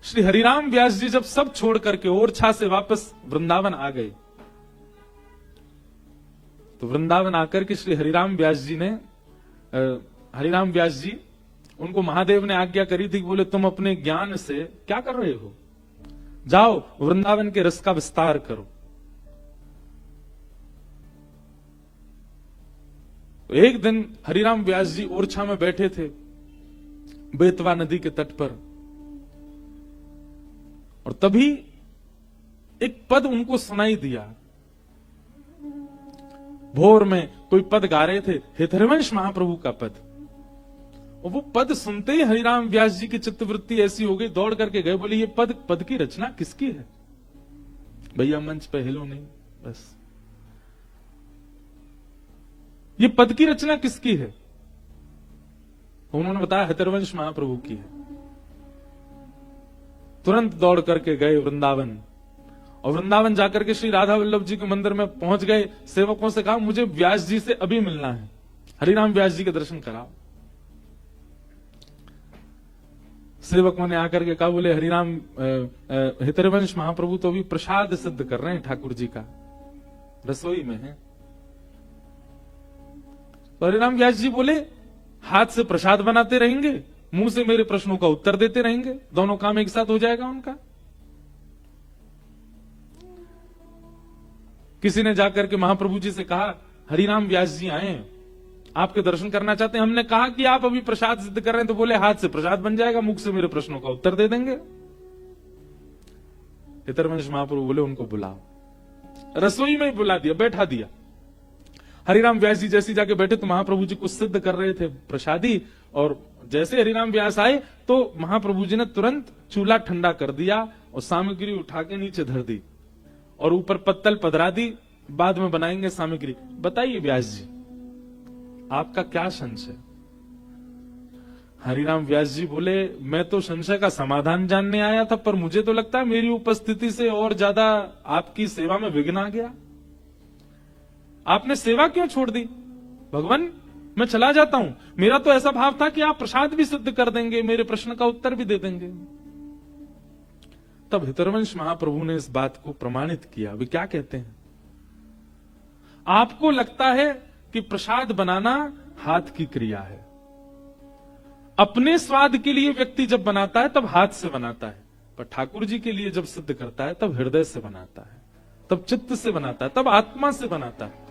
श्री हरिराम व्यास जी जब सब छोड़ करके ओरछा से वापस वृंदावन आ गए, तो वृंदावन आकर के श्री हरिराम व्यास जी उनको महादेव ने आज्ञा करी थी, बोले तुम अपने ज्ञान से क्या कर रहे हो, जाओ वृंदावन के रस का विस्तार करो। एक दिन हरिराम व्यास जी ओरछा में बैठे थे बेतवा नदी के तट पर, और तभी एक पद उनको सुनाई दिया। भोर में कोई पद गा रहे थे, हितरवंश महाप्रभु का पद, और वो पद सुनते ही हरिराम व्यास जी की चित्तवृत्ति ऐसी हो गई, दौड़ करके गए, बोले ये पद की रचना किसकी है? भैया मंच पे हिलो नहीं, बस ये पद की रचना किसकी है? उन्होंने बताया हितरवंश महाप्रभु की है। तुरंत दौड़ करके गए वृंदावन, और वृंदावन जाकर के श्री राधा वल्लभ जी के मंदिर में पहुंच गए। सेवकों से कहा मुझे व्यास जी से अभी मिलना है, हरिराम व्यास जी के दर्शन कराओ। सेवकों ने आकर के कहा, बोले हरिराम हितरवंश महाप्रभु तो अभी प्रसाद सिद्ध कर रहे हैं ठाकुर जी का, रसोई में है। तो हरिराम व्यास जी बोले हाथ से प्रसाद बनाते रहेंगे, मुंह से मेरे प्रश्नों का उत्तर देते रहेंगे, दोनों काम एक साथ हो जाएगा उनका। किसी ने जाकर के महाप्रभु जी से कहा हरिराम व्यास जी आए, आपके दर्शन करना चाहते हैं। हमने कहा कि आप अभी प्रसाद सिद्ध कर रहे हैं, तो बोले हाथ से प्रसाद बन जाएगा, मुख से मेरे प्रश्नों का उत्तर दे देंगे। हितरवंश महाप्रभु बोले उनको बुलाओ। रसोई में ही बुला दिया, बैठा दिया। हरिराम व्यास जी जैसे जाके बैठे तो महाप्रभु जी कुछ सिद्ध कर रहे थे प्रसादी, और जैसे हरिराम व्यास आए तो महाप्रभु जी ने तुरंत चूल्हा ठंडा कर दिया और सामग्री उठा के नीचे धर दी और ऊपर पत्तल पधरा दी, बाद में बनाएंगे सामग्री। बताइए व्यास जी आपका क्या संशय? हरिराम व्यास जी बोले मैं तो संशय का समाधान जानने आया था, पर मुझे तो लगता है मेरी उपस्थिति से और ज्यादा आपकी सेवा में विघ्न आ गया। आपने सेवा क्यों छोड़ दी? भगवान मैं चला जाता हूं, मेरा तो ऐसा भाव था कि आप प्रसाद भी सिद्ध कर देंगे, मेरे प्रश्न का उत्तर भी दे देंगे। तब हितरवंश महाप्रभु ने इस बात को प्रमाणित किया। वे क्या कहते हैं? आपको लगता है कि प्रसाद बनाना हाथ की क्रिया है, अपने स्वाद के लिए व्यक्ति जब बनाता है तब हाथ से बनाता है, पर ठाकुर जी के लिए जब सिद्ध करता है तब हृदय से बनाता है, तब चित्त से बनाता है, तब आत्मा से बनाता है।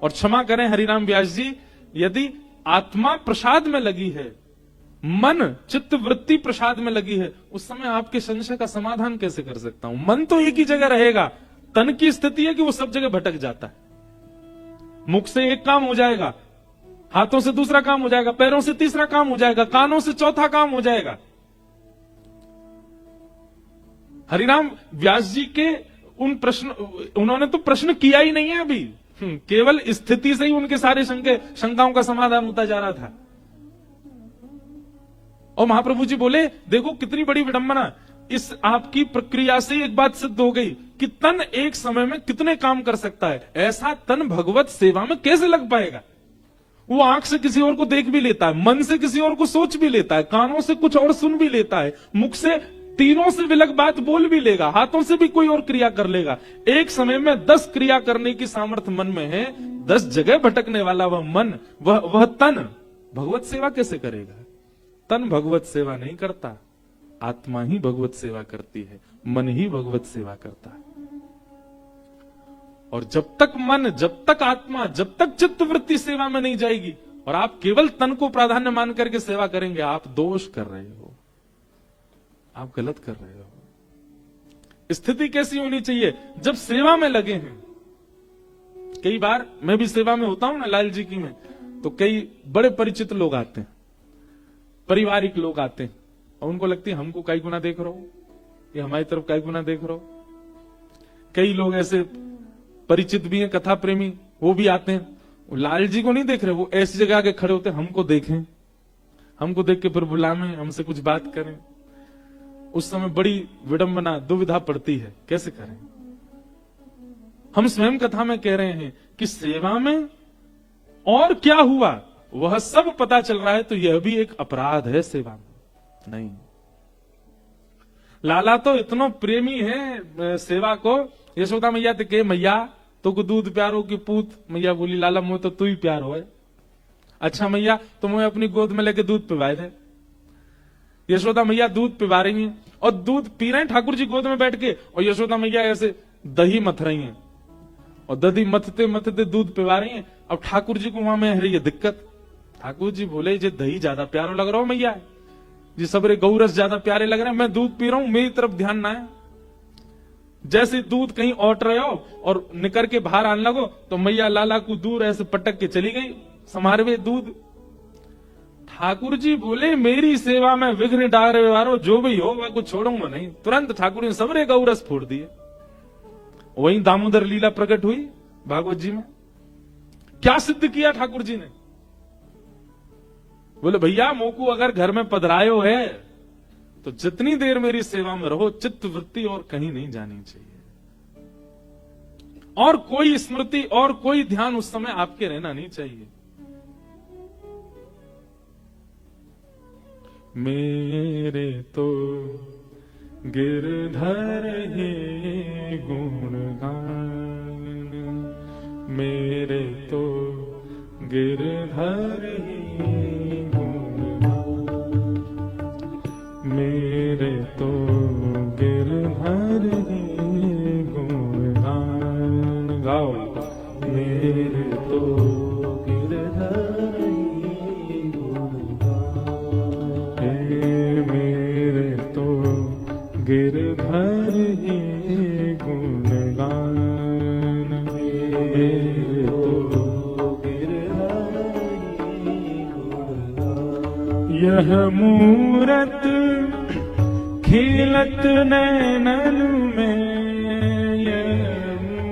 और क्षमा करें हरिराम व्यास जी, यदि आत्मा प्रसाद में लगी है, मन चित्त वृत्ति प्रसाद में लगी है, उस समय आपके संशय का समाधान कैसे कर सकता हूं? मन तो एक ही जगह रहेगा, तन की स्थिति है कि वो सब जगह भटक जाता है। मुख से एक काम हो जाएगा, हाथों से दूसरा काम हो जाएगा, पैरों से तीसरा काम हो जाएगा, कानों से चौथा काम हो जाएगा। हरिराम व्यास जी के उन्होंने तो प्रश्न किया ही नहीं है अभी, केवल स्थिति से ही उनके सारे शंकाओं का समाधान होता जा रहा था। और महाप्रभु जी बोले देखो कितनी बड़ी विडंबना, इस आपकी प्रक्रिया से एक बात सिद्ध हो गई कि तन एक समय में कितने काम कर सकता है। ऐसा तन भगवत सेवा में कैसे लग पाएगा? वो आंख से किसी और को देख भी लेता है, मन से किसी और को सोच भी लेता है, कानों से कुछ और सुन भी लेता है, मुख से तीनों से विलग बात बोल भी लेगा, हाथों से भी कोई और क्रिया कर लेगा। एक समय में 10 क्रिया करने की सामर्थ्य मन में है, 10 जगह भटकने वाला वह मन, वह तन भगवत सेवा कैसे करेगा? तन भगवत सेवा नहीं करता, आत्मा ही भगवत सेवा करती है, मन ही भगवत सेवा करता है। और जब तक मन, जब तक आत्मा, जब तक चित्त वृत्ति सेवा में नहीं जाएगी और आप केवल तन को प्राधान्य मान करके सेवा करेंगे, आप दोष कर रहे हो, आप गलत कर रहे हो। स्थिति कैसी होनी चाहिए? जब सेवा में लगे हैं। कई बार मैं भी सेवा में होता हूं ना लाल जी की में, तो कई बड़े परिचित लोग आते हैं, पारिवारिक लोग आते हैं, और उनको लगती है हमको कई गुना देख रहे हो, ये हमारी तरफ कई गुना देख रहे हो। कई लोग ऐसे परिचित भी हैं, कथा प्रेमी, वो भी आते हैं, वो लाल जी को नहीं देख रहे, वो ऐसी जगह आके खड़े होते हैं, हमको देखें, हमको देख के फिर बुलाएं, हमसे कुछ बात करें। उस समय बड़ी विडंबना, दुविधा पड़ती है, कैसे करें? हम स्वयं कथा में कह रहे हैं कि सेवा में और क्या हुआ वह सब पता चल रहा है, तो यह भी एक अपराध है सेवा में। नहीं, लाला तो इतना प्रेमी है सेवा को। यशोदा मैया तो के मैया तो को दूध प्यारो की पूत। मैया बोली लाला मुझे तो तू ही प्यार हो। अच्छा मैया तो मुझे अपनी गोद में लेके दूध पिवाए थे। यशोदा मैया दूध पिवा रही हैं और दूध पी रहे हैं ठाकुर जी गोद में बैठ के, और यशोदा मैया ऐसे दही मथ रही हैं और दही मथते मथते दूध पिवा रही हैं। अब ठाकुर जी को वहां में रही है दिक्कत। ठाकुर जी बोले जे दही ज्यादा प्यारा लग रहा हो मैया जी, सबरे गौरस ज्यादा प्यारे लग रहे हैं, मैं दूध पी रहा हूं, मेरी तरफ ध्यान ना है। जैसे दूध कहीं औट रहे हो और निकर के बाहर आने लगो तो मैया लाला को दूर ऐसे पटक के चली गई समारवे दूध। ठाकुर जी बोले मेरी सेवा में विघ्न डाल रहे वारो जो भी हो वह को छोड़ूंगा नहीं। तुरंत ठाकुर ने सबरे गौरस फोड़ दिए। वहीं दामोदर लीला प्रकट हुई भागवत जी में। क्या सिद्ध किया ठाकुर जी ने? बोले भैया मोकू अगर घर में पधरायो है तो जितनी देर मेरी सेवा में रहो, चित्त वृत्ति और कहीं नहीं जानी चाहिए, और कोई स्मृति और कोई ध्यान उस समय आपके रहना नहीं चाहिए। मेरे तो गिरधर ही गुणगान, मेरे तो गिरधर ही गुणगान, मेरे तो गिरधर ही गुणगान। गाओ मेरे तो गिरधर ही गुणगान, मेरे तो गिरधर ही गुणगान, मेरे तो गिरधर ही गुणगान। यह मूरत खिलत नैनन में, यह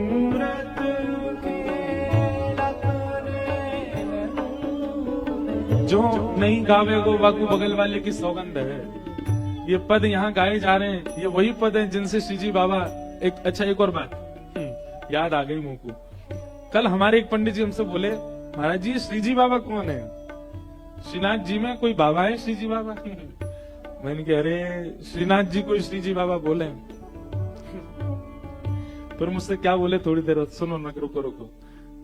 मूरत खिलत नैनन में। जो नहीं गावे गो वाकू बगल वाले की सौगंध है। ये पद यहाँ गाए जा रहे हैं, ये वही पद हैं जिनसे श्रीजी बाबा एक और बात याद आ गई मुझको। कल हमारे एक पंडित जी हमसे बोले महाराज जी श्रीजी बाबा कौन है? श्रीनाथ जी में कोई बाबा है श्रीजी बाबा? मैंने कह रहे श्रीनाथ जी को श्रीजी बाबा बोले। फिर मुझसे क्या बोले, थोड़ी देर सुनो ना, रुको रुको।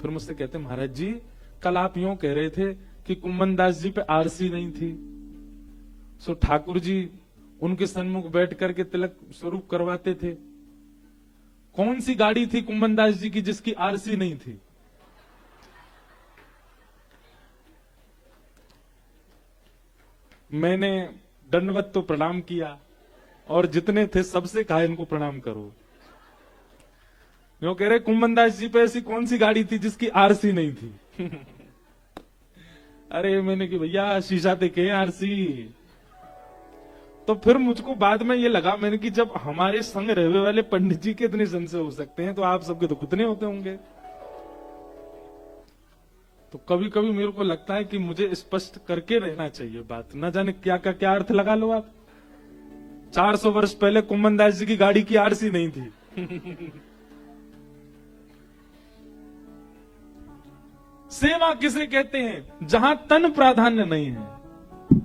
फिर मुझसे कहते महाराज जी कल आप यूं कह रहे थे कि कुम्मन दास जी पे आरसी नहीं थी, सो ठाकुर जी उनके सन्मुख बैठ करके तिलक स्वरूप करवाते थे। कौन सी गाड़ी थी कुम्मन दास जी की जिसकी आरसी नहीं थी? मैंने दंडवत तो प्रणाम किया और जितने थे सबसे कहा इनको प्रणाम करो। जो कह रहे कुम्मन दास जी पे ऐसी कौन सी गाड़ी थी जिसकी आरसी नहीं थी? अरे मैंने कि भैया शीशा ते के आरसी। तो फिर मुझको बाद में ये लगा, मैंने कि जब हमारे संग रहने वाले पंडित जी के इतने संशय हो सकते हैं तो आप सबके तो कितने होते होंगे। तो कभी कभी मेरे को लगता है कि मुझे स्पष्ट करके रहना चाहिए बात, न जाने क्या का क्या अर्थ लगा लो आप। 400 वर्ष पहले कुम्मन दास जी की गाड़ी की आरसी नहीं थी। सेवा किसे कहते हैं? जहां तन प्राधान्य नहीं है,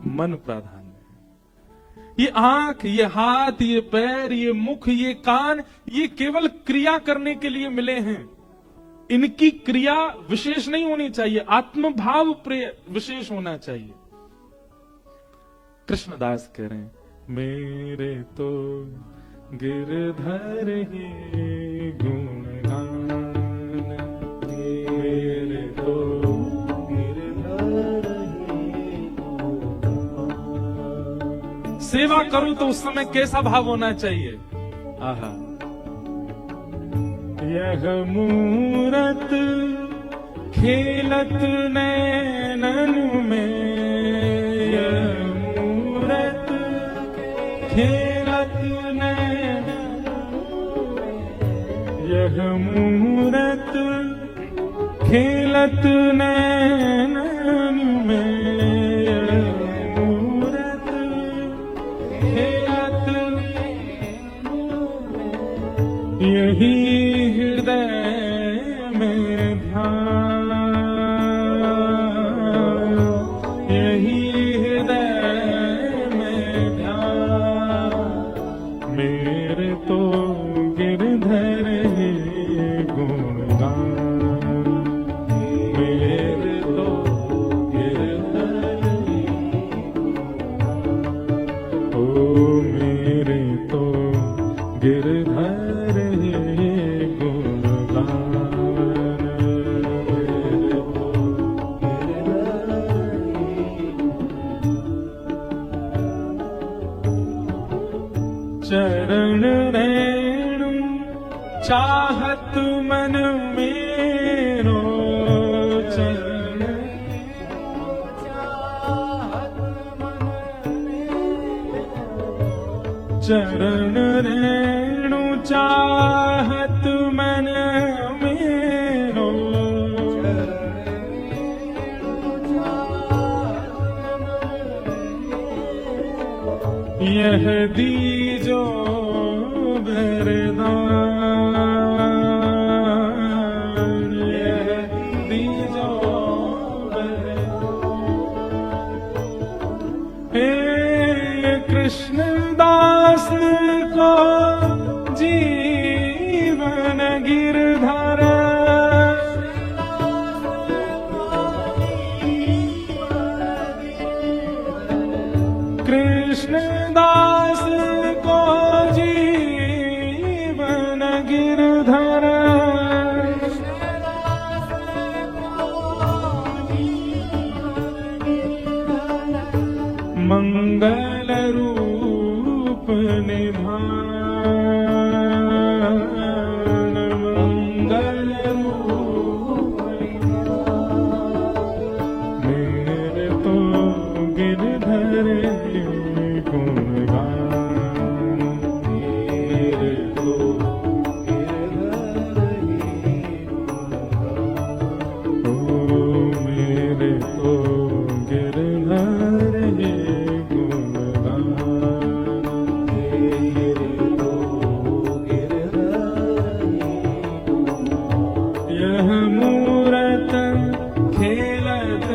मन प्राधान्य है। ये आंख, ये हाथ, ये पैर, ये मुख, ये कान, ये केवल क्रिया करने के लिए मिले हैं। इनकी क्रिया विशेष नहीं होनी चाहिए, आत्मभाव विशेष होना चाहिए। कृष्णदास कह रहे हैं मेरे तो गिरधर ही गुणगान, मेरे तो गिरधर ही गुणगान। सेवा करूं तो उस समय कैसा भाव होना चाहिए? आहा, यह मूरत खेलत नैनन में, यह मूरत खेलत नैनन में, यह मूरत खेलत नैनन में, यह मूरत खेलत यही हृदय में ध्यान, यही हृदय में ध्यान, चरण रेणु चाहत मन मेरो, चरण चरण रेणु चाहत मन मेरो, यह दीजो वरदान, यह दीजो वरदान। हे कृष्णदास को जीवन गिरधर, कृष्णदास को जीवन गिरधर, मंगल रूप निभान, मंगल रूप निभान। मेरे तो गिरधर गुणगान, मेरे तो गिरधर गुणगान, ओ मेरे तो गिरधर यह मूरत खेलत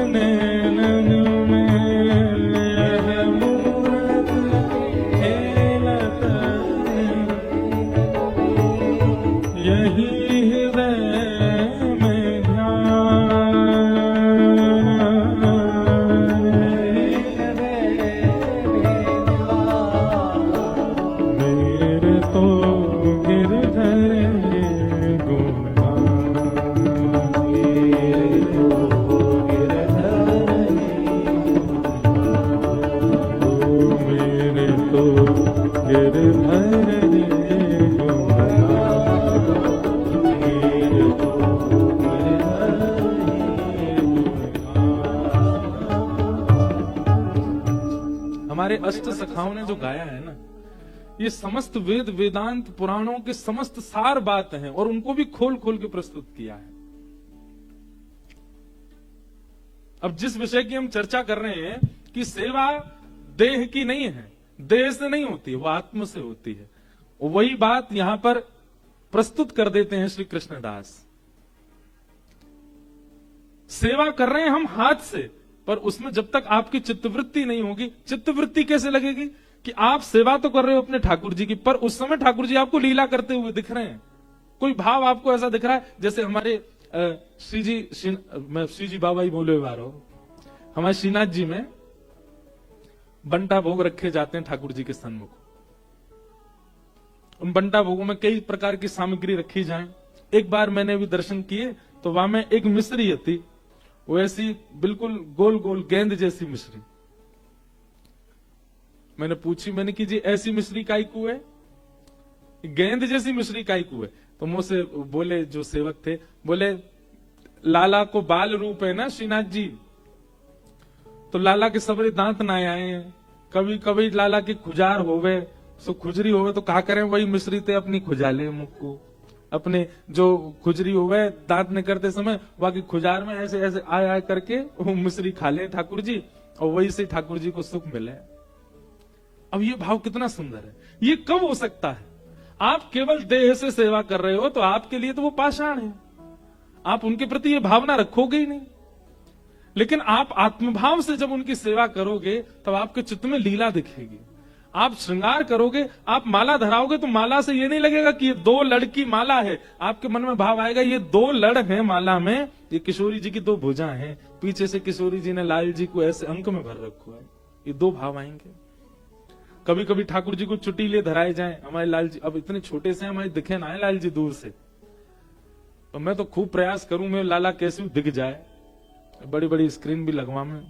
नैनन में, यह मूरत खेलत यही हृदय में ध्यान, मेरे तो गिरधर हमारे अष्ट सखाओं ने जो गाया है ना, ये समस्त वेद वेदांत पुराणों के समस्त सार बात हैं और उनको भी खोल खोल के प्रस्तुत किया है। अब जिस विषय की हम चर्चा कर रहे हैं कि सेवा देह की नहीं है, देह से नहीं होती है, वो आत्म से होती है, वही बात यहां पर प्रस्तुत कर देते हैं श्री कृष्णदास। सेवा कर रहे हैं हम हाथ से, पर उसमें जब तक आपकी चित्तवृत्ति नहीं होगी, चित्तवृत्ति कैसे लगेगी कि आप सेवा तो कर रहे हो अपने ठाकुर जी की, पर उस समय ठाकुर जी आपको लीला करते हुए दिख रहे हैं। कोई भाव आपको ऐसा दिख रहा है, जैसे हमारे मैं श्री जी बाबा ही बोले बार हो, हमारे श्रीनाथ जी में बंटा भोग रखे जाते हैं ठाकुर जी के सन्मुख। उन बंटा भोगों में कई प्रकार की सामग्री रखी जाए। एक बार मैंने भी दर्शन किए तो वहां में एक मिश्री थी, वो ऐसी बिल्कुल गोल गोल गेंद जैसी मिश्री। मैंने पूछी, मैंने कि जी ऐसी मिश्री काई को है, गेंद जैसी मिश्री काई को है? तो मुझसे बोले जो सेवक थे, बोले लाला को बाल रूप है ना श्रीनाथ जी, तो लाला के सबरे दांत ना आए, कभी कभी लाला की खुजार होवे, सो खुजरी होवे तो क्या करें, वही मिश्री ते अपनी खुजाले मुख को, अपने जो खुजरी होवे दांत ने करते समय बाकी खुजार में ऐसे ऐसे आय आय करके वो मिश्री खा ले ठाकुर जी, और वही से ठाकुर जी को सुख मिले। अब ये भाव कितना सुंदर है। ये कब हो सकता है? आप केवल देह से सेवा कर रहे हो तो आपके लिए तो वो पाषाण है, आप उनके प्रति ये भावना रखोगे ही नहीं। लेकिन आप आत्मभाव से जब उनकी सेवा करोगे तब आपके चित्त में लीला दिखेगी। आप श्रृंगार करोगे, आप माला धराओगे तो माला से ये नहीं लगेगा कि ये 2 लड़ की माला है, आपके मन में भाव आएगा ये 2 लड़ हैं माला में, ये किशोरी जी की 2 भुजा हैं, पीछे से किशोरी जी ने लाल जी को ऐसे अंक में भर रखा है। ये 2 भाव आएंगे। कभी कभी ठाकुर जी को चुटीले धराए जाए, हमारे लाल जी अब इतने छोटे से हमारे दिखे ना है लाल जी दूर से, तो मैं तो खूब प्रयास करूं मैं लाला कैसे दिख जाए, बड़ी बड़ी स्क्रीन भी लगवा में।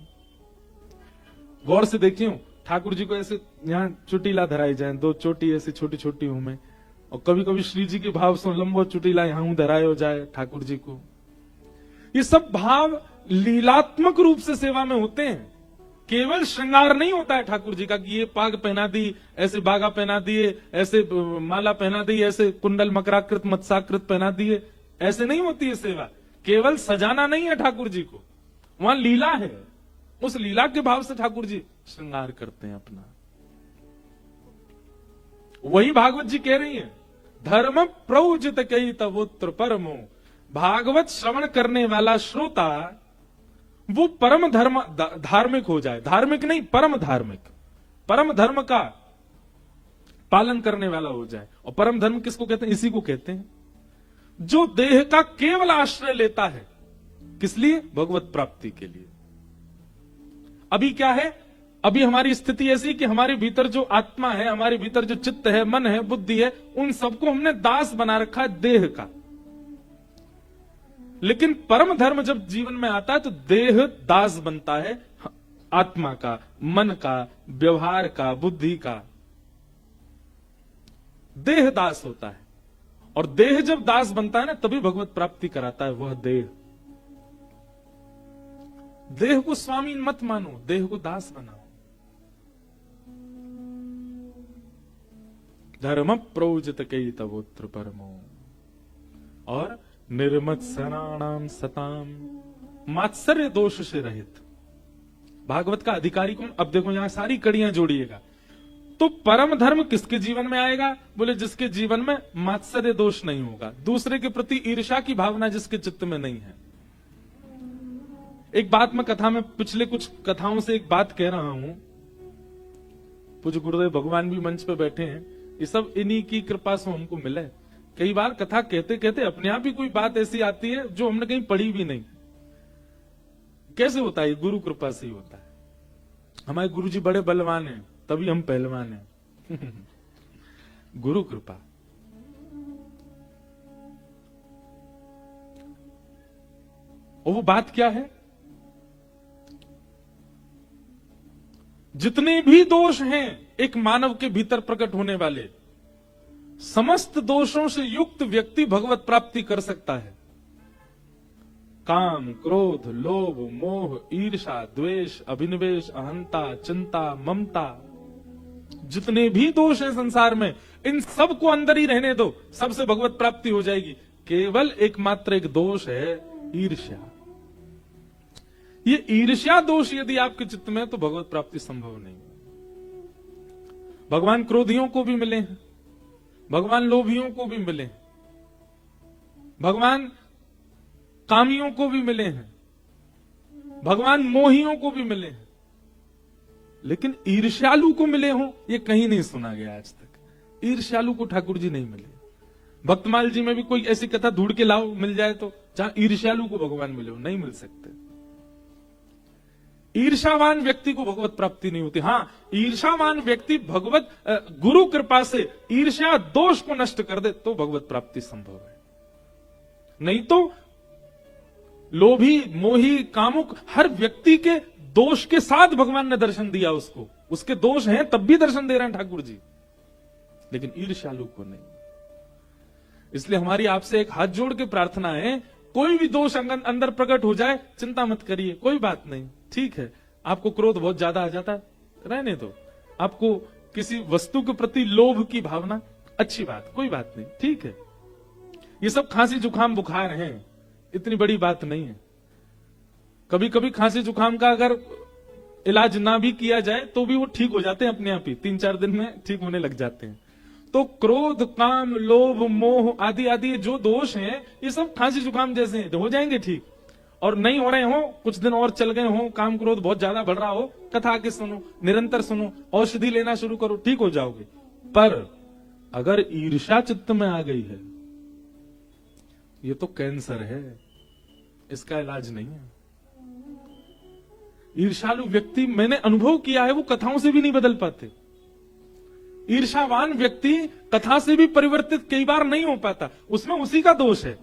गौर से देखियो ठाकुर जी को ऐसे यहाँ चुटीला धराई जाए, 2 चोटी ऐसी छोटी छोटी हूं मैं, और कभी कभी श्री जी के भाव से लंबो चुटीला यहाँ धराए हो जाए ठाकुर जी को। ये सब भाव लीलात्मक रूप से सेवा में होते हैं, केवल श्रृंगार नहीं होता है ठाकुर जी का कि ये पाग पहना दी, ऐसे बागा पहना दिए, ऐसे माला पहना दी, ऐसे कुंडल मकराकृत मत्साकृत पहना दिए, ऐसे नहीं होती है सेवा। केवल सजाना नहीं है ठाकुर जी को, वहां लीला है, उस लीला के भाव से ठाकुर जी श्रृंगार करते हैं अपना। वही भागवत जी कह रही है, धर्म प्रौजित कई तवोत्र परमो, भागवत श्रवण करने वाला श्रोता वो परम धर्म धार्मिक हो जाए, धार्मिक नहीं परम धार्मिक, परम धर्म का पालन करने वाला हो जाए। और परम धर्म किसको कहते हैं? इसी को कहते हैं जो देह का केवल आश्रय लेता है, किस लिए? भगवत प्राप्ति के लिए। अभी क्या है? अभी हमारी स्थिति ऐसी कि हमारे भीतर जो आत्मा है, हमारे भीतर जो चित्त है, मन है, बुद्धि है, उन सबको हमने दास बना रखा है देह का। लेकिन परम धर्म जब जीवन में आता है तो देह दास बनता है आत्मा का, मन का, व्यवहार का, बुद्धि का। देह दास होता है, और देह जब दास बनता है ना तभी भगवत प्राप्ति कराता है वह देह। देह को स्वामी मत मानो, देह को दास बनाओ। धर्म प्रोजित कई तवोत्र परमो, और निर्मत्सराणाम सताम, मात्सर्य दोष से रहित। भागवत का अधिकारी कौन? अब देखो यहां सारी कड़ियां जोड़िएगा। तो परम धर्म किसके जीवन में आएगा? बोले जिसके जीवन में मात्सर्य दोष नहीं होगा, दूसरे के प्रति ईर्ष्या की भावना जिसके चित्त में नहीं है। एक बात मैं कथा में, पिछले कुछ कथाओं से एक बात कह रहा हूं, पूज्य गुरुदेव भगवान भी मंच पे बैठे हैं, ये सब इन्हीं की कृपा से हमको मिले। कई बार कथा कहते कहते अपने आप ही कोई बात ऐसी आती है जो हमने कहीं पढ़ी भी नहीं। कैसे होता है? गुरु कृपा से ही होता है। हमारे गुरु जी बड़े बलवान हैं, तभी हम पहलवान हैं। गुरु कृपा। और वो बात क्या है? जितने भी दोष हैं एक मानव के भीतर प्रकट होने वाले, समस्त दोषों से युक्त व्यक्ति भगवत प्राप्ति कर सकता है। काम, क्रोध, लोभ, मोह, ईर्ष्या, द्वेष, अभिनिवेश, अहंता, चिंता, ममता, जितने भी दोष हैं संसार में, इन सब को अंदर ही रहने दो, सबसे भगवत प्राप्ति हो जाएगी। केवल एकमात्र एक दोष है ईर्ष्या। ये ईर्ष्या दोष यदि आपके चित्त में है तो भगवत प्राप्ति संभव नहीं। भगवान क्रोधियों को भी मिले हैं, भगवान लोभियों को भी मिले हैं, भगवान कामियों को भी मिले हैं, भगवान मोहियों को भी मिले हैं, लेकिन ईर्ष्यालु को मिले हो ये कहीं नहीं सुना गया आज तक। ईर्ष्यालु को ठाकुर जी नहीं मिले। भक्तमाल जी में भी कोई ऐसी कथा ढूंढ के लाओ, मिल जाए तो, जहां ईर्ष्यालु को भगवान मिले हो, नहीं मिल सकते। ईर्ष्यावान व्यक्ति को भगवत प्राप्ति नहीं होती। हां, ईर्ष्यावान व्यक्ति भगवत गुरु कृपा से ईर्ष्या दोष को नष्ट कर दे तो भगवत प्राप्ति संभव है। नहीं तो लोभी, मोही, कामुक, हर व्यक्ति के दोष के साथ भगवान ने दर्शन दिया उसको। उसके दोष हैं तब भी दर्शन दे रहे हैं ठाकुर जी, लेकिन ईर्ष्यालु को नहीं। इसलिए हमारी आपसे एक हाथ जोड़ के प्रार्थना है, कोई भी दोष अंदर प्रकट हो जाए चिंता मत करिए, कोई बात नहीं, ठीक है। आपको क्रोध बहुत ज्यादा आ जाता, रहने दो। आपको किसी वस्तु के प्रति लोभ की भावना, अच्छी बात, कोई बात नहीं, ठीक है। ये सब खांसी जुकाम बुखार हैं, इतनी बड़ी बात नहीं है। कभी कभी खांसी जुकाम का अगर इलाज ना भी किया जाए तो भी वो ठीक हो जाते हैं अपने आप ही, 3-4 दिन में ठीक होने लग जाते हैं। तो क्रोध, काम, लोभ, मोह आदि आदि जो दोष हैं, ये सब खांसी जुकाम जैसे हैं, हो जाएंगे ठीक। और नहीं हो रहे हो, कुछ दिन और चल गए हो, काम क्रोध बहुत ज्यादा बढ़ रहा हो, कथा के सुनो, निरंतर सुनो, औषधि लेना शुरू करो, ठीक हो जाओगे। पर अगर ईर्ष्या चित्त में आ गई है, ये तो कैंसर है, इसका इलाज नहीं है। ईर्ष्यालु व्यक्ति, मैंने अनुभव किया है, वो कथाओं से भी नहीं बदल पाते। ईर्ष्यावान व्यक्ति कथा से भी परिवर्तित कई बार नहीं हो पाता, उसमें उसी का दोष है।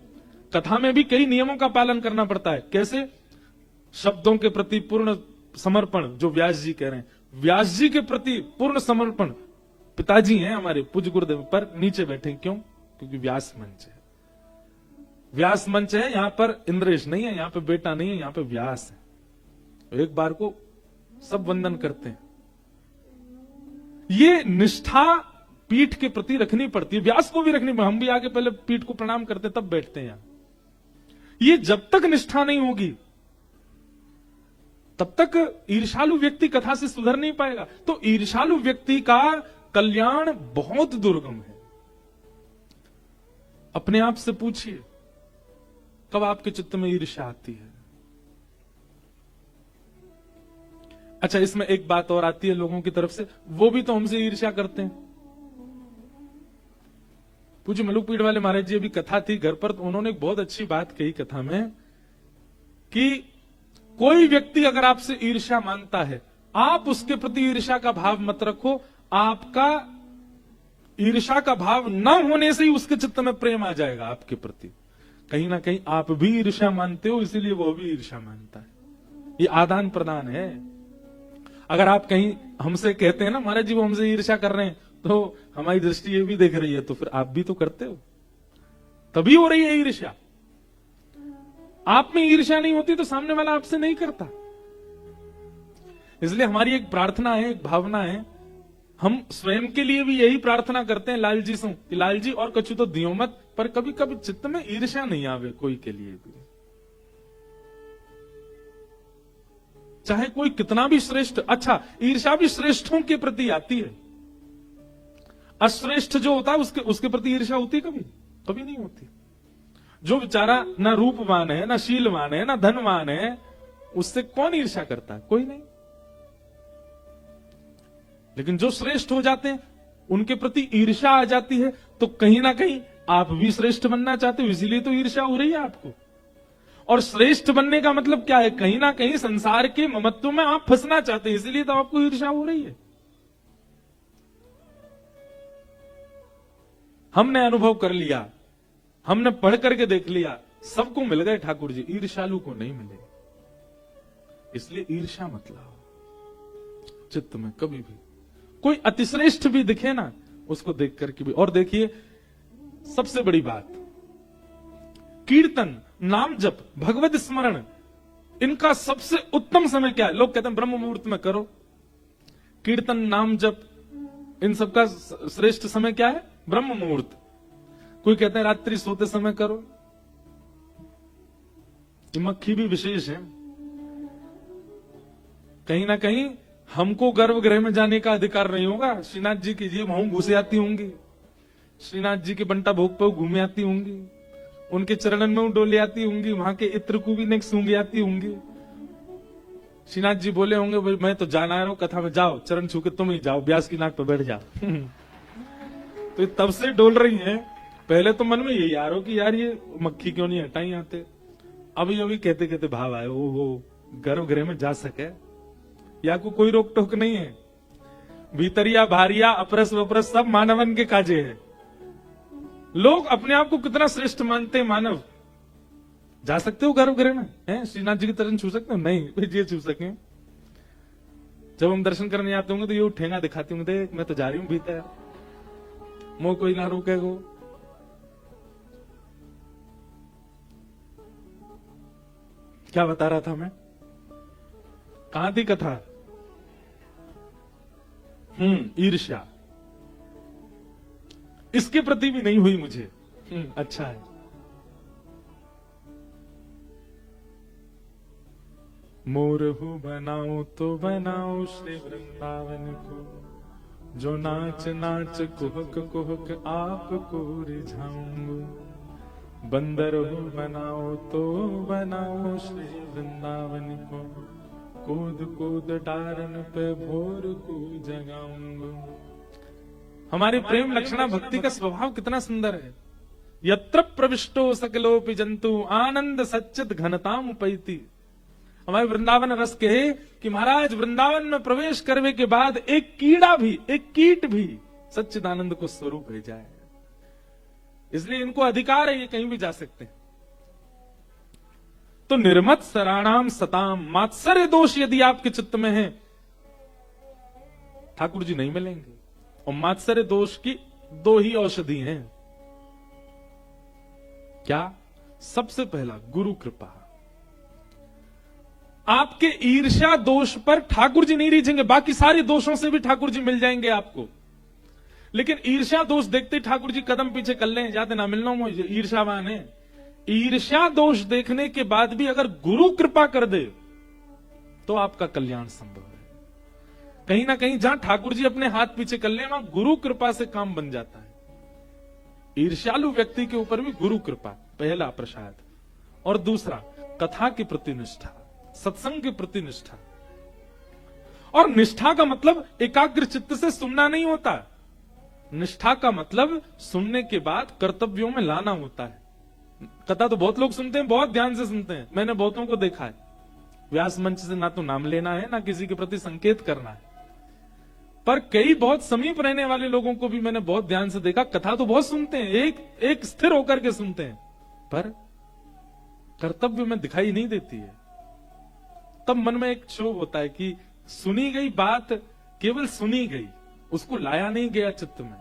कथा में भी कई नियमों का पालन करना पड़ता है। कैसे? शब्दों के प्रति पूर्ण समर्पण, जो व्यास जी कह रहे हैं, व्यास जी के प्रति पूर्ण समर्पण। पिताजी हैं हमारे पूज्य गुरुदेव, पर नीचे बैठे क्यों? क्योंकि व्यास मंच है, व्यास मंच है। यहां पर इंद्रेश नहीं है, यहां पे बेटा नहीं है, यहां पे व्यास है। एक बार को सब वंदन करते हैं। ये निष्ठा पीठ के प्रति रखनी पड़ती है, व्यास को भी रखनी पड़ती। हम भी आगे पहले पीठ को प्रणाम करते तब बैठते हैं यहां। ये जब तक निष्ठा नहीं होगी तब तक ईर्ष्यालु व्यक्ति कथा से सुधर नहीं पाएगा। तो ईर्ष्यालु व्यक्ति का कल्याण बहुत दुर्गम है। अपने आप से पूछिए, कब आपके चित्त में ईर्ष्या आती है? अच्छा, इसमें एक बात और आती है लोगों की तरफ से, वो भी तो हमसे ईर्ष्या करते हैं। पूज्य मलुकपीठ वाले महाराज जी अभी कथा थी घर पर, तो उन्होंने एक बहुत अच्छी बात कही कथा में कि कोई व्यक्ति अगर आपसे ईर्ष्या मांगता है, आप उसके प्रति ईर्ष्या का भाव मत रखो। आपका ईर्ष्या का भाव न होने से ही उसके चित्त में प्रेम आ जाएगा आपके प्रति। कहीं ना कहीं आप भी ईर्ष्या मानते हो, इसीलिए वो भी ईर्ष्या मानता है। ये आदान प्रदान है। अगर आप कहीं हमसे कहते हैं ना महाराज जी वो हमसे ईर्ष्या कर रहे हैं, तो हमारी दृष्टि ये भी देख रही है, तो फिर आप भी तो करते हो, तभी हो रही है ईर्ष्या। आप में ईर्ष्या नहीं होती तो सामने वाला आपसे नहीं करता। इसलिए हमारी एक प्रार्थना है, एक भावना है, हम स्वयं के लिए भी यही प्रार्थना करते हैं लाल जी से कि लाल जी और कछु तो दियो मत, पर कभी कभी चित्त में ईर्ष्या नहीं आवे कोई के लिए भी। चाहे कोई कितना भी श्रेष्ठ, अच्छा ईर्ष्या भी श्रेष्ठों के प्रति आती है। अश्रेष्ठ जो होता है उसके प्रति ईर्ष्या होती कभी? कभी नहीं होती। जो बेचारा ना रूपवान है, ना शीलवान है, ना धनवान है, उससे कौन ईर्ष्या करता है? कोई नहीं। लेकिन जो श्रेष्ठ हो जाते हैं उनके प्रति ईर्ष्या आ जाती है, तो कहीं ना कहीं आप भी श्रेष्ठ बनना चाहते हो, इसीलिए तो ईर्ष्या हो रही है आपको। और श्रेष्ठ बनने का मतलब क्या है? कहीं ना कहीं संसार के ममत्व में आप फंसना चाहते हैं, इसीलिए तो आपको ईर्ष्या हो रही है। हमने अनुभव कर लिया, हमने पढ़ करके देख लिया, सबको मिल गए ठाकुर जी, ईर्ष्यालु को नहीं मिले। इसलिए ईर्ष्या मत लाओ चित्त में कभी भी। कोई अतिश्रेष्ठ भी दिखे ना, उसको देख करके भी। और देखिए सबसे बड़ी बात, कीर्तन, नाम जप, भगवत स्मरण, इनका सबसे उत्तम समय क्या है? लोग कहते हैं ब्रह्म मुहूर्त में करो। कीर्तन, नाम जप, इन सबका श्रेष्ठ समय क्या है? ब्रह्म मुहूर्त। कोई कहते हैं रात्रि सोते समय करो। ये मक्खी भी विशेष है। कहीं ना कहीं हमको गर्भगृह में जाने का अधिकार नहीं होगा। श्रीनाथ जी की जेब वहां घुसे आती होंगी, श्रीनाथ जी के बंटा भोग पर घूमे आती होंगी, उनके चरणन में डोले आती होंगी, वहां के इत्र को भी नेक्स्ट सूंघे आती होंगी। श्रीनाथ जी बोले होंगे भाई मैं तो जाना रहा हूं कथा में, जाओ चरण छू के तुम ही जाओ, व्यास की नाक पर बैठ जाओ। तो तब से डोल रही हैं। पहले तो मन में यही आ रहा हो कि यार ये मक्खी क्यों नहीं हटाई आते। अभी अभी कहते कहते भाव आए, वो गर्भगृह में जा सके या कोई रोक टोक नहीं है। भीतरिया भारिया अपरस वपरस सब मानवन के काजे है। लोग अपने आप को कितना श्रेष्ठ मानते हैं। मानव जा सकते हो गर्भगृह में? हैं श्रीनाथ जी की चरण छू सकते हो? नहीं, ये छू सके। जब हम दर्शन करने आते होंगे तो ये ठेंगा दिखाते होंगे, देख मैं तो जा रही हूं भीतर, मोह कोई ना रोकेगो। क्या बता रहा था मैं? कहां थी कथा? ईर्ष्या इसके प्रति भी नहीं हुई मुझे। अच्छा है। मोरहु बनाओ तो बनाओ श्री वृंदावन को, जो नाच नाच कुहक कुहक आपको रिझाऊंगा। बंदर हो बनाओ तो बनाओ श्री वृंदावन को, कूद कूद डारन पे भोर को जगाऊंगा। हमारे प्रेम लक्षणा भक्ति का स्वभाव कितना सुंदर है। यत्र प्रविष्टो सकलोपि जंतु आनंद सच्चित घनताम उपैति। हमारे वृंदावन रस कहे कि महाराज वृंदावन में प्रवेश करने के बाद एक कीड़ा भी, एक कीट भी सच्चिदानंद को स्वरूप भेजा जाए। इसलिए इनको अधिकार है, ये कहीं भी जा सकते हैं। तो निर्मत सराणाम सताम, मात्सर्य दोष यदि आपके चित्त में है ठाकुर जी नहीं मिलेंगे। और मात्सर्य दोष की दो ही औषधि हैं। क्या? सबसे पहला गुरु कृपा। आपके ईर्ष्या दोष पर ठाकुर जी नहीं रीझेंगे, बाकी सारे दोषों से भी ठाकुर जी मिल जाएंगे आपको। लेकिन ईर्ष्या दोष देखते ही ठाकुर जी कदम पीछे कर लें, जाते ना मिलना मुझे, ईर्ष्यावान है। ईर्ष्या दोष देखने के बाद भी अगर गुरु कृपा कर दे तो आपका कल्याण संभव है। कहीं ना कहीं जहां ठाकुर जी अपने हाथ पीछे कर ले, वहां गुरु कृपा से काम बन जाता है। ईर्ष्यालु व्यक्ति के ऊपर भी गुरु कृपा, पहला प्रसाद। और दूसरा कथा के प्रति निष्ठा, सत्संग के प्रति निष्ठा। और निष्ठा का मतलब एकाग्र चित्त से सुनना नहीं होता। निष्ठा का मतलब सुनने के बाद कर्तव्यों में लाना होता है। कथा तो बहुत लोग सुनते हैं, बहुत ध्यान से सुनते हैं, मैंने बहुतों को देखा है। व्यास मंच से ना तो नाम लेना है, ना किसी के प्रति संकेत करना है, पर कई बहुत समीप रहने वाले लोगों को भी मैंने बहुत ध्यान से देखा, कथा तो बहुत सुनते हैं, एक स्थिर होकर के सुनते हैं, पर कर्तव्य में दिखाई नहीं देती है। तब मन में एक क्षोभ होता है कि सुनी गई बात केवल सुनी गई, उसको लाया नहीं गया चित्त में।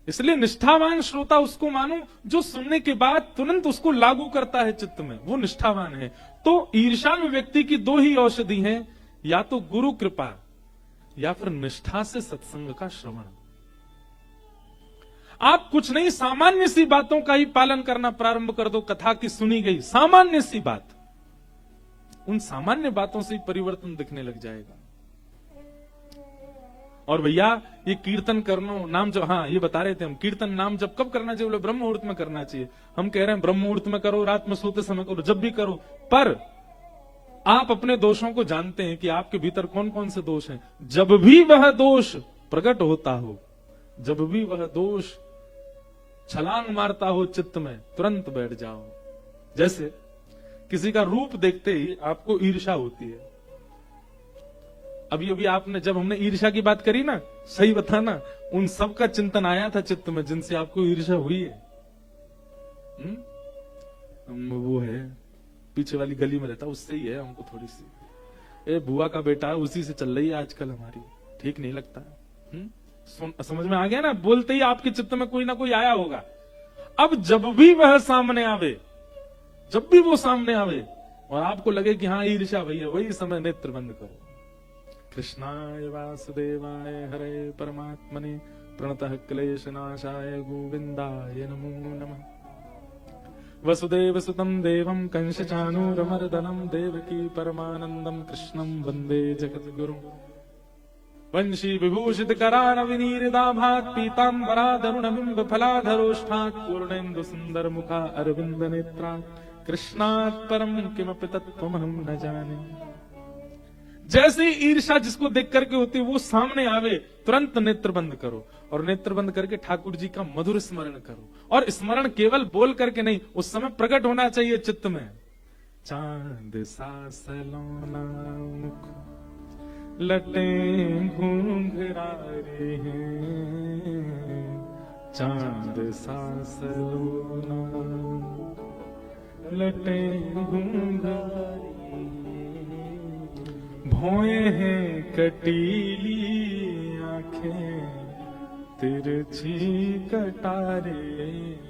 इसलिए निष्ठावान श्रोता उसको मानो जो सुनने के बाद तुरंत उसको लागू करता है चित्त में, वो निष्ठावान है। तो ईर्ष्यालु व्यक्ति की दो ही औषधि हैं, या तो गुरु कृपा या फिर निष्ठा से सत्संग का श्रवण। आप कुछ नहीं, सामान्य सी बातों का ही पालन करना प्रारंभ कर दो। कथा की सुनी गई सामान्य सी बात, उन सामान्य बातों से ही परिवर्तन दिखने लग जाएगा। और भैया ये कीर्तन करना नाम जो, हाँ ये बता रहे थे हम, कीर्तन नाम जब कब करना चाहिए? बोले ब्रह्म मुहूर्त में करना चाहिए। हम कह रहे हैं ब्रह्म मुहूर्त में करो, रात में सोते समय करो, जब भी करो। पर आप अपने दोषों को जानते हैं कि आपके भीतर कौन कौन से दोष हैं। जब भी वह दोष प्रकट होता हो, जब भी वह दोष छलांग मारता हो चित्त में, तुरंत बैठ जाओ। जैसे किसी का रूप देखते ही आपको ईर्ष्या होती है। अभी अभी आपने, जब हमने ईर्ष्या की बात करी ना, सही बताना, उन सब का चिंतन आया था चित्त में जिनसे आपको ईर्ष्या हुई है। वो है पीछे वाली गली में रहता, उससे ही है हमको थोड़ी सी। ए बुआ का बेटा, उसी से चल रही है आजकल हमारी, ठीक नहीं लगता। समझ में आ गया ना? बोलते ही आपके चित्त में कोई ना कोई आया होगा। अब जब भी वह सामने आवे, जब भी वो सामने आवे और आपको लगे कि हाँ ईर्ष्या भैया, वही समय नेत्र बंद करो। कृष्णाय वासुदेवाय हरे परमात्मने प्रणतः क्लेशनाशाय गोविंदाय नमो नमः। वसुदेव सुतं देवं कंसचानूरमर्दनं देवकी परमानंदं कृष्णं वंदे जगद्गुरुं। वंशी विभूषित करानविनीरदाभात् पीताम्बराधरुणबिम्ब फलाधरोष्ठात् पूर्णेन्दु सुंदर मुखा अरविंद नेत्रात् कृष्णात् परम किमपि तत्त्वमहं न जाने। जैसे ही ईर्ष्या जिसको देख करके होती है वो सामने आवे, तुरंत नेत्र बंद करो और नेत्र बंद करके ठाकुर जी का मधुर स्मरण करो। और स्मरण केवल बोल करके नहीं, उस समय प्रकट होना चाहिए चित्त में। चांद सा सलोना मुख लटे घूंघरारे हैं, चांद सा सलोना लटे घूंघरारे, भौएं हैं कटीली आंखें तिरछी कटारे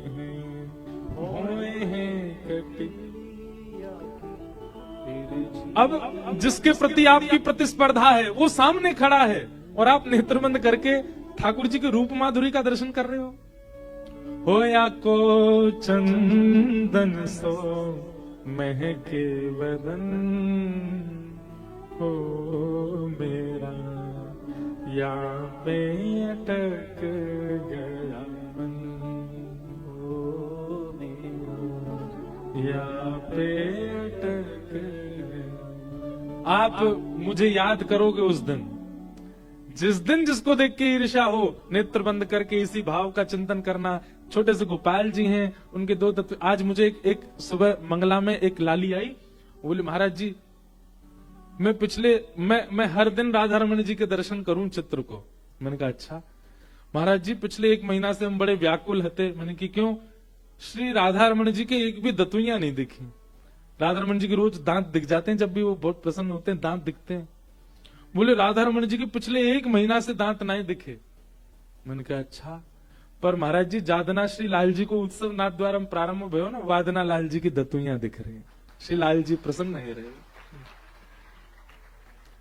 हैं, भौएं हैं कटीली आंखें। अब जिसके प्रति आपकी प्रतिस्पर्धा है वो सामने खड़ा है और आप नेत्रबंद करके ठाकुर जी के रूप माधुरी का दर्शन कर रहे हो। होया को चंदन सो महके बदन, हो मेरा या पे अटक गया मन, हो मेरा या पे अटक गया। आप मुझे याद करोगे उस दिन, जिस दिन जिसको देख के ईर्ष्या हो, नेत्र बंद करके इसी भाव का चिंतन करना। छोटे से गोपाल जी हैं, उनके दो तत्व। आज मुझे एक सुबह मंगला में एक लाली आई, बोले महाराज जी मैं हर दिन राधा रमन जी के दर्शन करूं चित्र को। मैंने कहा अच्छा। महाराज जी पिछले 1 महीना से हम बड़े व्याकुल हते। मैंने कि क्यों? श्री राधा रमन जी के एक भी दतुइयां नहीं दिखी। राधा रमन जी के रोज दांत दिख जाते हैं, जब भी वो बहुत प्रसन्न होते हैं दांत दिखते हैं। बोले राधा रमन जी के पिछले 1 महीना से दांत नहीं दिखे। मैंने कहा अच्छा, पर महाराज जी जादना श्री लाल जी को उत्सव नाथ द्वारा प्रारंभ भयो ना, वादना लाल जी की दतुइयां दिख रही, श्री लाल जी प्रसन्न नहीं रहे।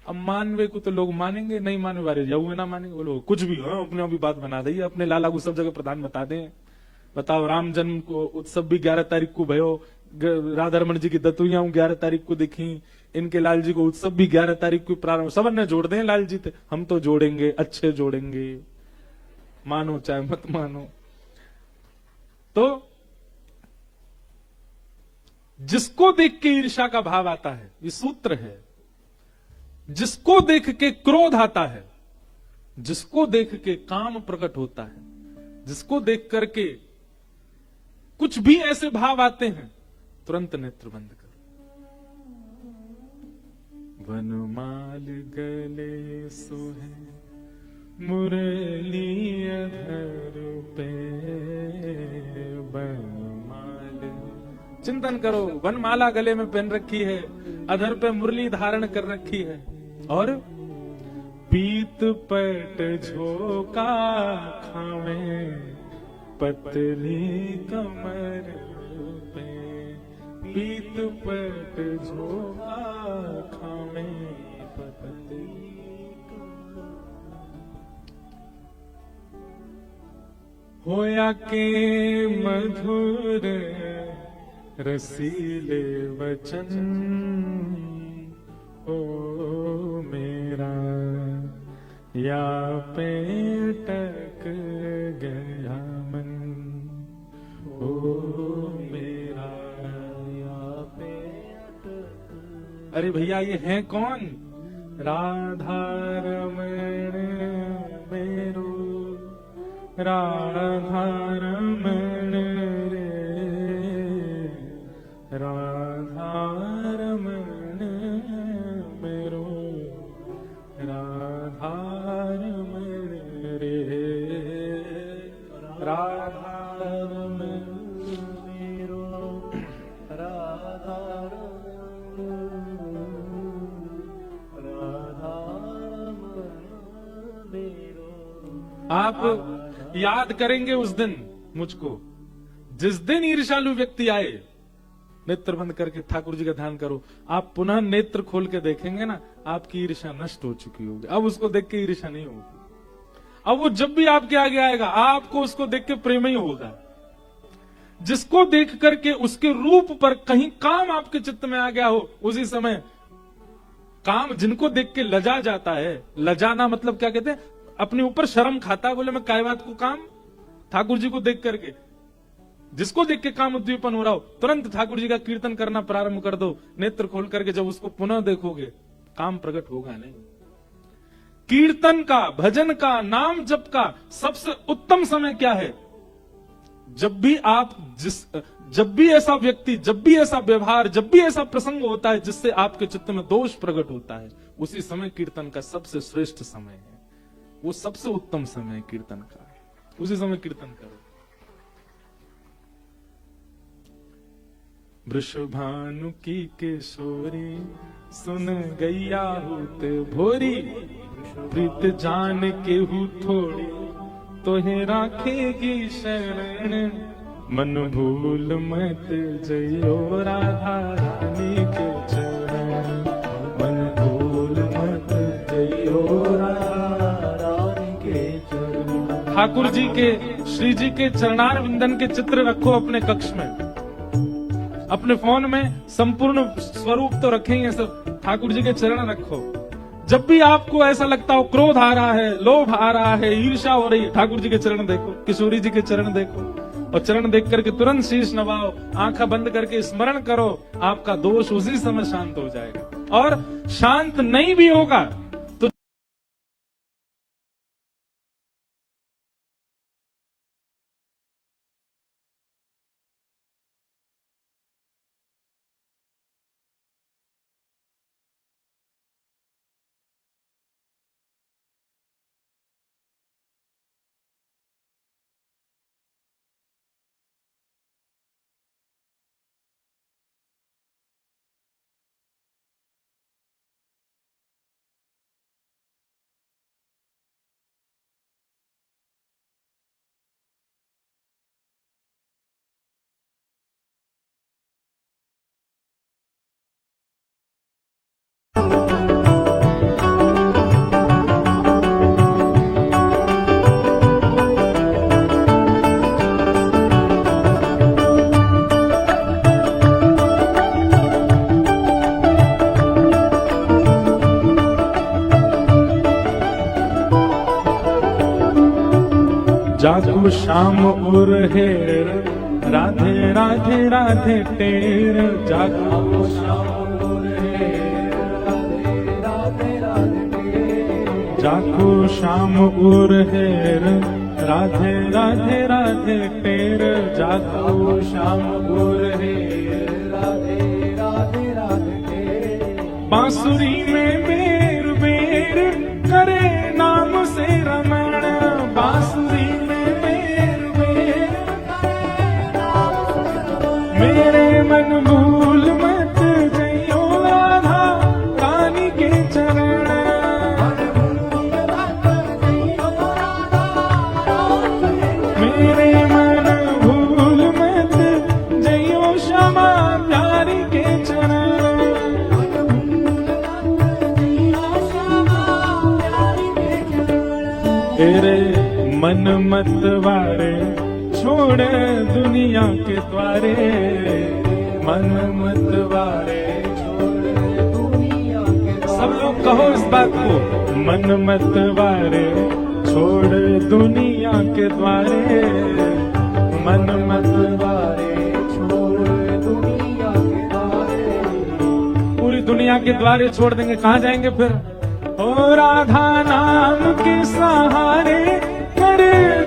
अब मानवे को तो लोग मानेंगे, नहीं मानवे वाले जाऊ ना मानेंगे, बोलो कुछ भी हो अपने आप भी बात बना दी, अपने लाला को सब जगह प्रधान बता दें। बताओ राम जन्म को उत्सव भी 11 तारीख को भयो, राधा रमन जी की दतुइयां 11 तारीख को दिखी, इनके लाल जी को उत्सव भी 11 तारीख को प्रारंभ, सब ने जोड़ दें लाल जी थे, हम तो जोड़ेंगे, अच्छे जोड़ेंगे, मानो चाहे मत मानो। तो जिसको देख के ईर्ष्या का भाव आता है, ये सूत्र है। जिसको देख के क्रोध आता है, जिसको देख के काम प्रकट होता है, जिसको देख करके कुछ भी ऐसे भाव आते हैं, तुरंत नेत्र बंद करो। वनमाल गले सोहे मुरली अधर पे, वनमाल, चिंतन करो, वनमाला गले में पहन रखी है, अधर पे मुरली धारण कर रखी है, और पीत पट झोका खावे पतली कमर पे, पीत पट झोका खावे पतली होया के मधुर रसीले वचन, ओ मेरा या पे टक गया मन, ओ मेरा या पे टक। अरे भैया ये हैं कौन? राधा रमण मेरो, राधा रमण रे, राधा रमण मेरो, राधा रमण रे, राधा रमण मेरो, राधा आप याद करेंगे उस दिन मुझको, जिस दिन ईर्ष्यालु व्यक्ति आए, नेत्र बंद करके ठाकुर जी का ध्यान करो, आप पुनः नेत्र खोल के देखेंगे ना, आपकी ईर्ष्या नष्ट हो चुकी होगी, अब उसको देख के ईर्ष्या नहीं होगी। अब वो जब भी आपके आगे आएगा, आपको उसको देख के प्रेम ही होगा। जिसको देख करके उसके रूप पर कहीं काम आपके चित्त में आ गया हो, उसी समय काम, जिनको देख के लजा जाता है, लजाना मतलब क्या कहते हैं, अपने ऊपर शर्म खाता है, बोले मैं काय बात को काम, ठाकुर जी को देख करके, जिसको देख के काम उद्दीपन हो रहा हो, तुरंत ठाकुर जी का कीर्तन करना प्रारंभ कर दो, नेत्र खोल करके जब उसको पुनः देखोगे, काम प्रकट होगा नहीं। कीर्तन का, भजन का, नाम जप का सबसे उत्तम समय क्या है? जब भी ऐसा व्यक्ति, जब भी ऐसा व्यवहार, जब भी ऐसा प्रसंग होता है जिससे आपके चित्त में दोष प्रकट होता है, उसी समय कीर्तन का सबसे श्रेष्ठ समय है, वो सबसे उत्तम समय है कीर्तन का, उसी समय कीर्तन करो। वृषभानु की किशोरी सुन गैया होत भोरी, प्रीत जान के हु थोड़ी तोहे राखेगी शरण, मन भूल मत जइयो राधा रानी के चरण, मन भूल मत जइयो राधा रानी के चरण। ठाकुर जी के, श्री जी के चरणार विंदन के चित्र रखो अपने कक्ष में, अपने फोन में संपूर्ण स्वरूप तो रखेंगे सब, ठाकुर जी के चरण रखो। जब भी आपको ऐसा लगता हो क्रोध आ रहा है, लोभ आ रहा है, ईर्ष्या हो रही है, ठाकुर जी के चरण देखो, किशोरी जी के चरण देखो, और चरण देख करके तुरंत शीश नवाओ, आंखें बंद करके स्मरण करो, आपका दोष उसी समय शांत हो जाएगा। और शांत नहीं भी होगा जाको श्याम उर हेर, राधे राधे राधे टेर, जाको श्याम उर हेर, राधे राधे टेर, जाको श्याम उर हेर, राधे राधे राधे टेर, जाको श्याम उर हेर, राधे राधे राधे टेर। बांसुरी में बेर बेर करे नाम से रमण, बांसुरी में बेर बेर मेरे मन भूल मत जइयो राधा रानी के चरण, मेरे मन भूल मत जइयो श्यामा प्यारी के चरण। तेरे मन मत वारे छोड़ दुनिया के द्वारे, मन मत वारे छोड़ दुनिया के द्वारे। सब लोग कहो इस बात को, मन मत वारे छोड़ दुनिया के द्वारे, मन मत वारे छोड़ दुनिया के द्वारे। पूरी दुनिया के द्वारे छोड़ देंगे, कहाँ जाएंगे फिर? ओ राधा नाम के सहारे कर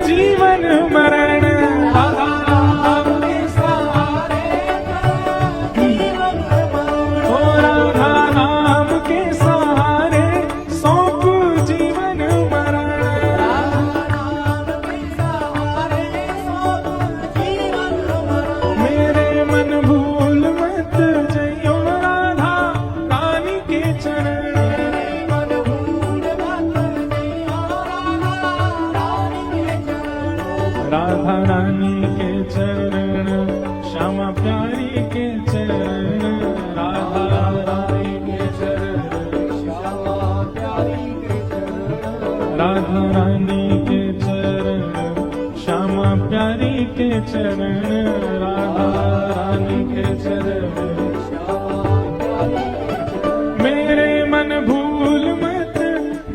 जीवन मरण, राधा नाम के सहारे कर जीवन मरण, ओ राधा नाम के सहारे सौंप जीवन मरण, राधा नाम के सहारे सौंप जीवन मरण। मेरे मन भूल मत जइयो राधा रानी के चरण, राधा रानी के चरण, श्यामा प्यारी के चरण, राधा रानी के चरण, श्यामा प्यारी के चरण, राधा रानी के चरण, श्यामा प्यारी के चरण, राधा रानी के चरण, श्यामा प्यारी के चरण। मेरे मन भूल मत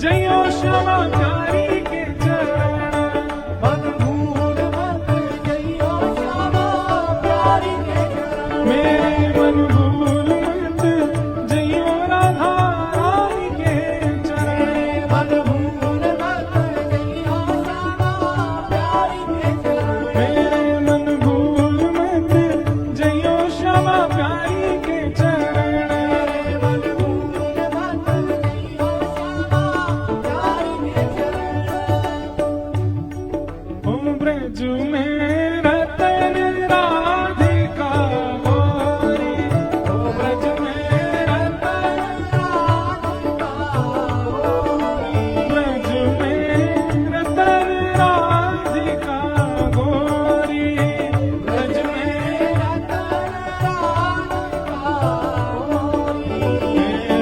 जइयो श्यामा प्यारी के चरण, मेरे मन भूल मत जइयो राधा रानी के चरण, मन भूल मत जइयो राधा प्यारी के चरण, मेरे मन भूल मत जइयो श्यामा प्यारी के चरण, मन भूल मत जइयो श्यामा प्यारी के चरण। ओ ब्रज में रतन राधिका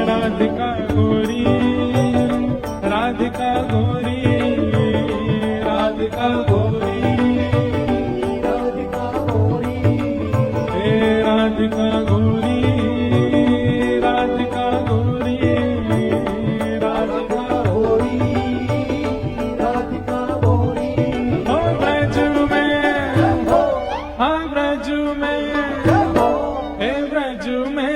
राधिका गोरी, राधिका गोरी, राधिका गोरी, राधिका गोरी, राधिका गोरी, राधिका गोरी, राधिका गोरी। हो ब्रज में, हाँ ब्रज में, हे ब्रज में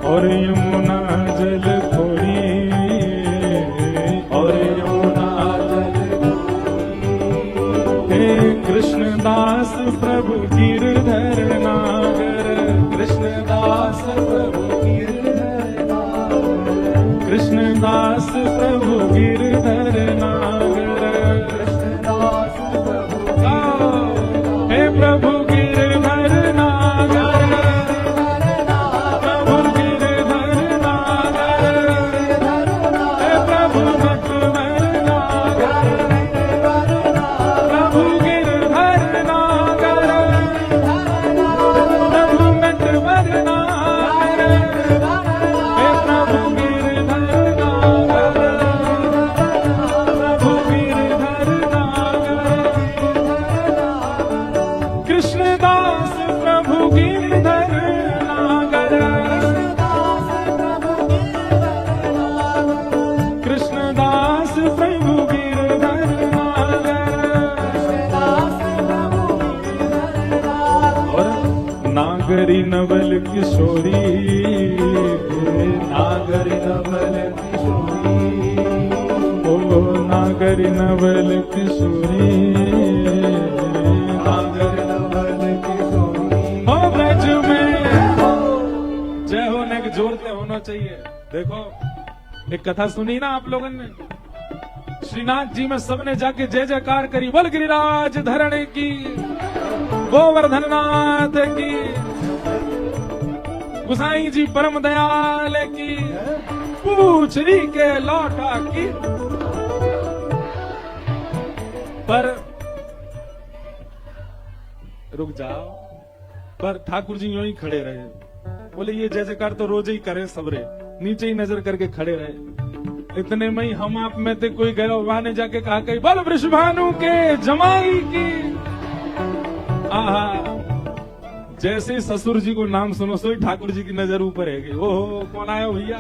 और यमुना जल खोरी, और यमुना जल खोरी। हे कृष्णदास प्रभु गिरधर नागर, कृष्णदास प्रभु गिरधर नागर, कृष्णदास प्रभु गिरधर नागर, कृष्णदास प्रभु गिरधर नागर। नागरी नवल किशोरी, नागरी नवल किशोरी, ओ नागरी नवल किशोरी, नागरी नवल किशोरी। हो ब्रज में जय होने के जोर से होना चाहिए। देखो एक कथा सुनी ना आप लोगों ने, श्रीनाथ जी में सबने जाके जय जयकार करी, बोल गिरिराज धरणे की, गोवर्धन नाथ की, गुसाई जी परम दयाल की, पूछरी के लौटा की। पर रुक जाओ, पर ठाकुर जी यूं ही खड़े रहे, बोले ये जय जयकार तो रोज ही करे सबरे, नीचे ही नजर करके खड़े रहे। इतने में ही हम आप में से कोई गया, वहां ने जाके कहा कही बोल वृषभानु के जमाई की। आहा, जैसे ससुर जी को नाम सुनो सो ठाकुर जी की नजर ऊपर है गई। ओहो कौन आया भैया।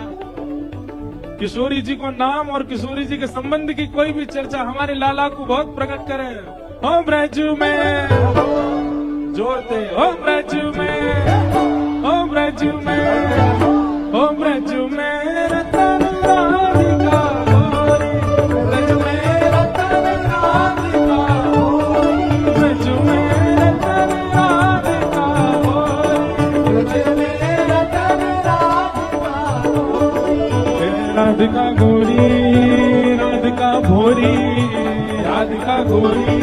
किशोरी जी को नाम और किशोरी जी के संबंध की कोई भी चर्चा हमारे लाला को बहुत प्रकट करे। ओ ब्रज में जोड़ते, ओ ब्रज में, ओ ब्रज में, ओ ब्रज में रतन राधिका गोरी, ब्रज में रतन राधिका गोरी, ब्रज में रतन राधिका गोरी, ब्रज में रतन राधिका गोरी। राधिका गोरी, राधिका भोरी, राधिका गोरी,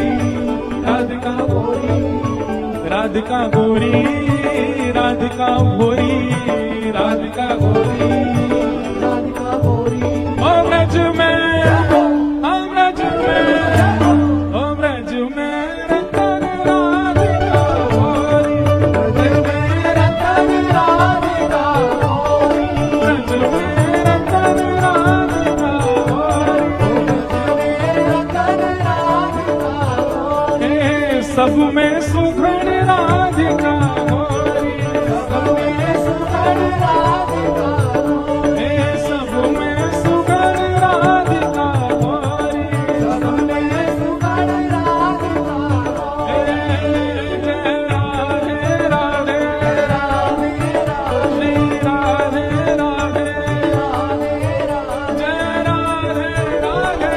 राधिका गोरी, राधिका गोरी, राधिका भोरी, राधिका गोरी, राधिका गोरी। ओ ब्रज में, ओ ब्रज में, ओ ब्रज में रतन राधिका गोरी, ब्रज में रतन राधिका गोरी, ब्रज में रतन राधिका गोरी, ब्रज में रतन राधिका गोरी। हे सब में सुघड़ राधिका गोरी, सब में सुंदर राधिका गोरी, हे सब में सुघड़ राधिका गोरी, सब में सुंदर राधिका गोरी। हे जय राधे राधे, राधे श्री राधे राधे, राधे जय राधे राधे,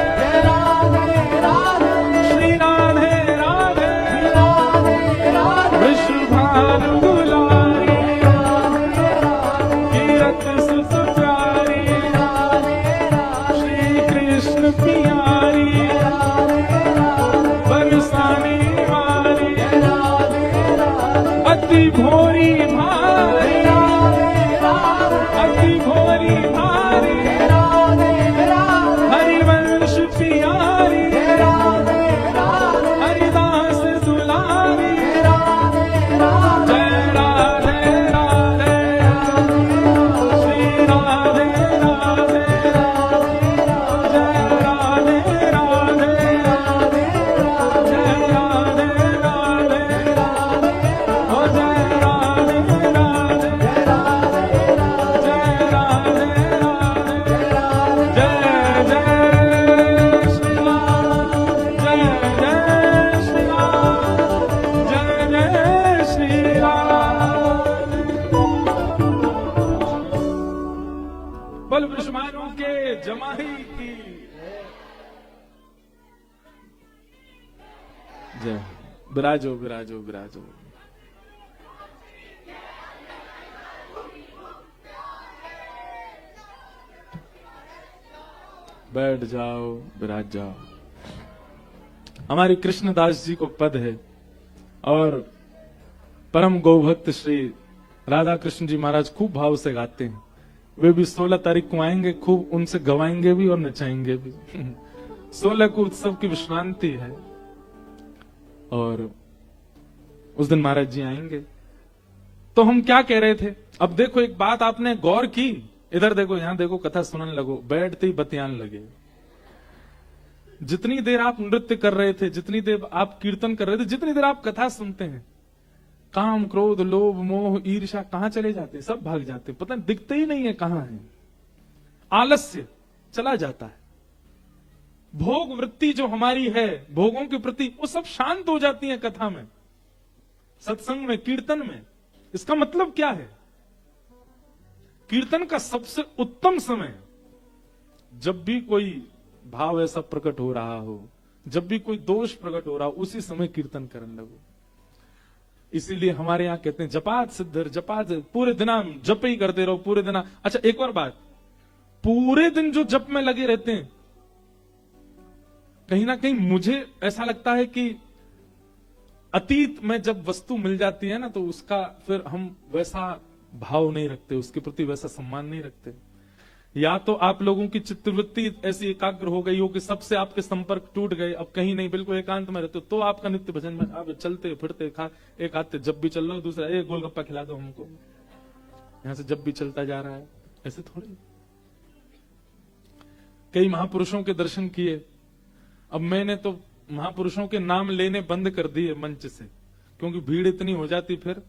राधे राधे श्री राधे राधे, राधे राधे विश्वभानु दुलारी, कीरत सुत प्यारी, श्री कृष्ण पियारी, बरसाने वाली, अति भोरी भारी, अति भोरी भारी, हरिवंश पियारी, हरिदास दुलारी, जय राधे राधे, श्री राधे राधे, जय राधे राधे, जय राधे राधे, ओ जय राधे राधे, जय राधे राधे, जय जय श्री राम, जय जय श्री राम, जय जय श्री राम। बोल वृषभानु के जमाई की जय। विराजो विराजो विराजो। बैठ जाओ, विराज जाओ। हमारे कृष्णदास जी को पद है और परम गौभक्त श्री राधा कृष्ण जी महाराज खूब भाव से गाते हैं। वे भी 16 तारीख को आएंगे, खूब उनसे गवाएंगे भी और नचाएंगे भी। 16 को उत्सव की विश्रांति है और उस दिन महाराज जी आएंगे। तो हम क्या कह रहे थे? अब देखो एक बात आपने गौर की, इधर देखो, यहां देखो, कथा सुनने लगो, बैठते ही बतियान लगे। जितनी देर आप नृत्य कर रहे थे, जितनी देर आप कीर्तन कर रहे थे, जितनी देर आप कथा सुनते हैं, काम क्रोध लोभ मोह ईर्ष्या कहां चले जाते? सब भाग जाते, पता नहीं, दिखते ही नहीं है कहां है। आलस्य चला जाता है। भोग वृत्ति जो हमारी है भोगों के प्रति, वो सब शांत हो जाती है कथा में, सत्संग में, कीर्तन में। इसका मतलब क्या है? कीर्तन का सबसे उत्तम समय जब भी कोई भाव ऐसा प्रकट हो रहा हो, जब भी कोई दोष प्रकट हो रहा हो, उसी समय कीर्तन करने लगो। इसीलिए हमारे यहां कहते हैं जपात सिद्धर, जपात पूरे दिन हम जप ही करते रहो पूरे दिन। अच्छा एक और बात, पूरे दिन जो जप में लगे रहते हैं, कहीं ना कहीं मुझे ऐसा लगता है कि अतीत में जब वस्तु मिल जाती है ना, तो उसका फिर हम वैसा भाव नहीं रखते, उसके प्रति वैसा सम्मान नहीं रखते। या तो आप लोगों की चित्तवृत्ति ऐसी एकाग्र हो गई हो कि सबसे आपके संपर्क टूट गए, अब कहीं नहीं, बिल्कुल एकांत में रहते हो, तो आपका नित्य भजन में आप चलते फिरते खा एक हाथ जब भी चल रहा हो, दूसरा एक गोलगप्पा खिला दो हमको, यहां से जब भी चलता जा रहा है। ऐसे थोड़ी। कई महापुरुषों के दर्शन किए, अब मैंने तो महापुरुषों के नाम लेने बंद कर दिए मंच से, क्योंकि भीड़ इतनी हो जाती। फिर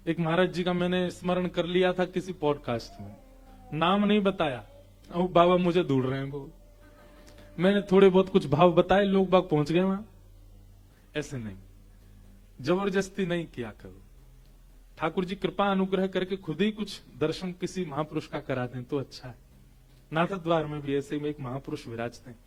एक महाराज जी का मैंने स्मरण कर लिया था किसी पॉडकास्ट में, नाम नहीं बताया, अब बाबा मुझे ढूंढ रहे हैं वो, मैंने थोड़े बहुत कुछ भाव बताए, लोग बाग पहुंच गए वहां। ऐसे नहीं, जबरदस्ती नहीं किया करो। ठाकुर जी कृपा अनुग्रह करके खुद ही कुछ दर्शन किसी महापुरुष का करा दें तो अच्छा है। नाथ द्वार में भी ऐसे में एक महापुरुष विराजते हैं,